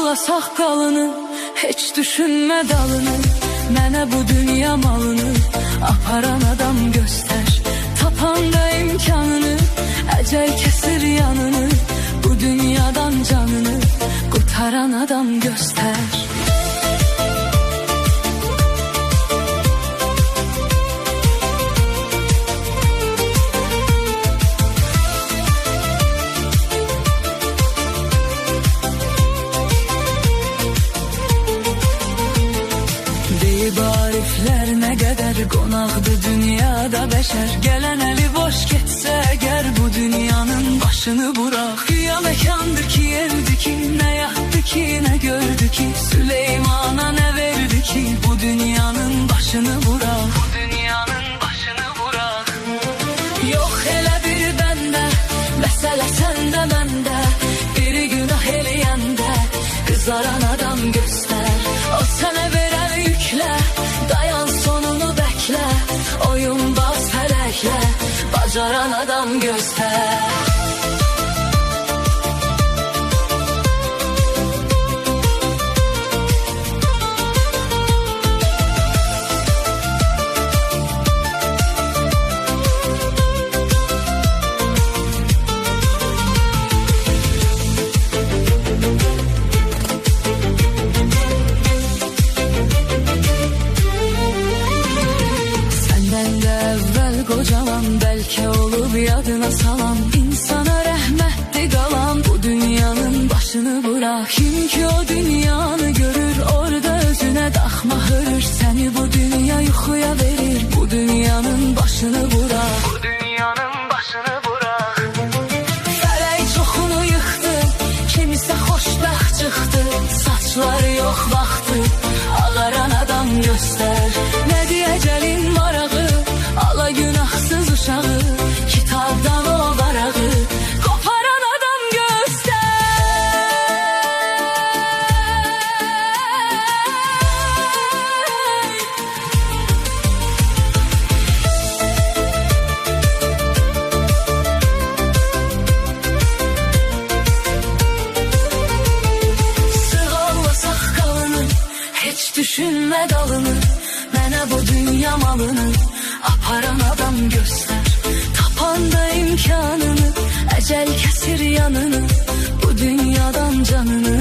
Sığalla saqqalını, heç düşünmə dalını. Mənə bu dünya malını aparan adam göstər. Tapanda imkanını, əcəl kəsir yanını. Bu dünyadan canını qurtaran adam göstər. Ariflər nə qədər qonaqdır dünyada bəşər. Gələn əli boş getsə əgər bu dünyanın başını buraq. Güya məkandır ki, evdir ki, nə yatdı ki, nə gördü ki. Süleymana nə verdi ki, bu dünyanın başını buraq. Bu dünyanın başını buraq. Yox elə bir bəndə, məsələ səndə məndə. Biri günah eləyəndə qızaran adam göstər. O sənə verən yüklə, dayan sonunu bekle. Oyun baz felekle, bacaran adam göster. Kocaman belki olup yadına salan, insana rəhmətli qalan. Bu dünyanın başını bırak. Kim ki o dünyanı görür, orada özüne daxma hörür. Səni bu dünya yuxuya verir. Bu dünyanın başını bırak. Bu dünyanın başını bırak. Fələk çoxunu yıxdı, kimisə xoşbəxt çıxdı. Saçları yox vaxtı, ağaran adam göstər. Nə deyəcəlin marağı, ala günahsız uşağı, kitabdan o varağı koparan adam göster. Sığalla saqqalını, heç düşünmə dalını. Mənə bu dünya malını aparan adam göster. Tapanda imkanını, ecel kesir yanını. Bu dünyadan canını